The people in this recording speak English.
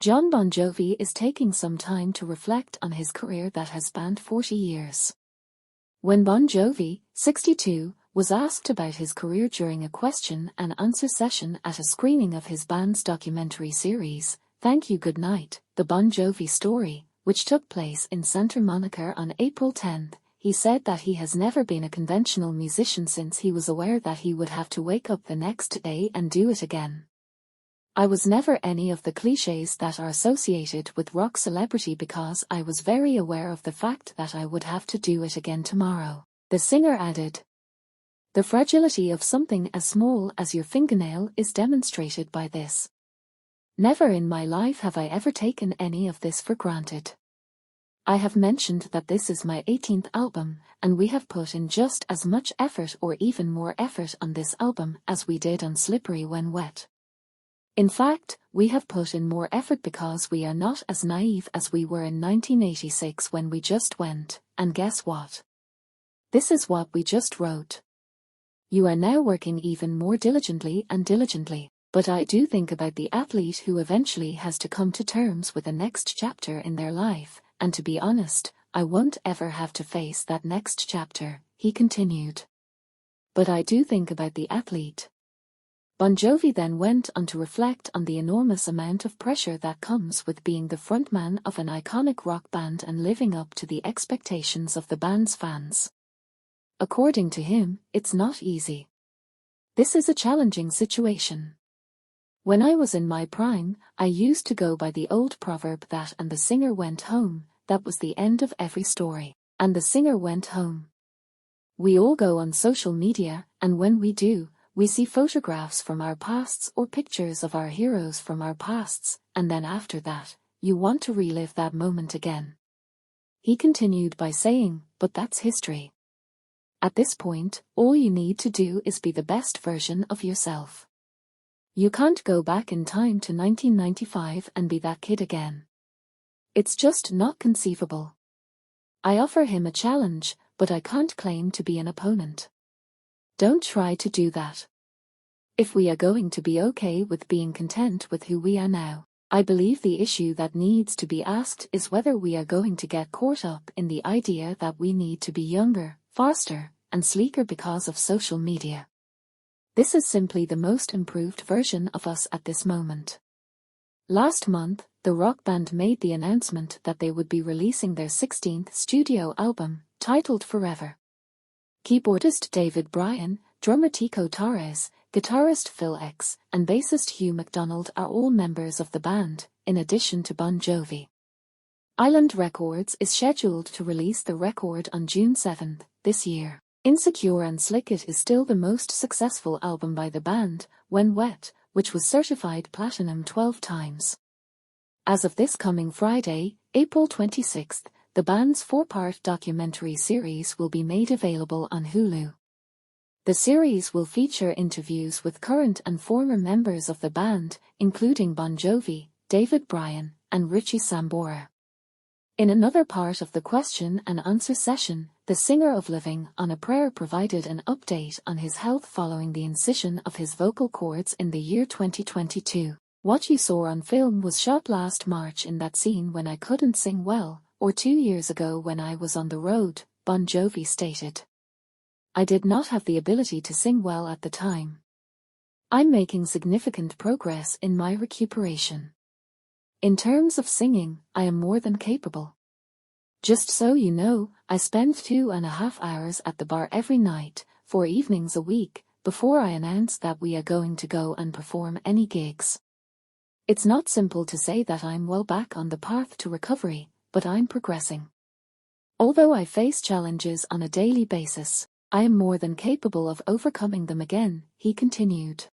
Jon Bon Jovi is taking some time to reflect on his career that has spanned 40 years. When Bon Jovi, 62, was asked about his career during a question-and-answer session at a screening of his band's documentary series, You Goodnight, The Bon Jovi Story, which took place in Santa Monica on April 10, he said that he has never been a conventional musician since he was aware that he would have to wake up the next day and do it again. I was never any of the clichés that are associated with rock celebrity because I was very aware of the fact that I would have to do it again tomorrow, the singer added. The fragility of something as small as your fingernail is demonstrated by this. Never in my life have I ever taken any of this for granted. I have mentioned that this is my 18th album, and we have put in just as much effort or even more effort on this album as we did on Slippery When Wet. In fact, we have put in more effort because we are not as naive as we were in 1986 when we just went, and guess what? This is what we just wrote. You are now working even more diligently, but I do think about the athlete who eventually has to come to terms with the next chapter in their life, and to be honest, I won't ever have to face that next chapter, he continued. But I do think about the athlete. Bon Jovi then went on to reflect on the enormous amount of pressure that comes with being the frontman of an iconic rock band and living up to the expectations of the band's fans. According to him, it's not easy. This is a challenging situation. When I was in my prime, I used to go by the old proverb that "and the singer went home," that was the end of every story, and the singer went home. We all go on social media, and when we do, we see photographs from our pasts or pictures of our heroes from our pasts, and then after that, you want to relive that moment again. He continued by saying, but that's history. At this point, all you need to do is be the best version of yourself. You can't go back in time to 1995 and be that kid again. It's just not conceivable. I offer him a challenge, but I can't claim to be an opponent. Don't try to do that. If we are going to be okay with being content with who we are now, I believe the issue that needs to be asked is whether we are going to get caught up in the idea that we need to be younger, faster, and sleeker because of social media. This is simply the most improved version of us at this moment. Last month, the rock band made the announcement that they would be releasing their 16th studio album, titled Forever. Keyboardist David Bryan, drummer Tico Torres, guitarist Phil X, and bassist Hugh McDonald are all members of the band, in addition to Bon Jovi. Island Records is scheduled to release the record on June 7 this year. Insecure and Slick It is still the most successful album by the band, When Wet, which was certified platinum 12 times. As of this coming Friday, April 26, the band's 4-part documentary series will be made available on Hulu. The series will feature interviews with current and former members of the band, including Bon Jovi, David Bryan, and richiesambora. In another part of the question-and-answer session, the singer of Living on a Prayer provided an update on his health following the incision of his vocal cords in the year 2022. What you saw on film was shot last March in that scene when I couldn't sing well, or 2 years ago when I was on the road, Bon Jovi stated. I did not have the ability to sing well at the time. I'm making significant progress in my recuperation. In terms of singing, I am more than capable. Just so you know, I spend 2.5 hours at the bar every night, 4 evenings a week, before I announce that we are going to go and perform any gigs. It's not simple to say that I'm well back on the path to recovery, but I'm progressing. Although I face challenges on a daily basis, I am more than capable of overcoming them again, he continued.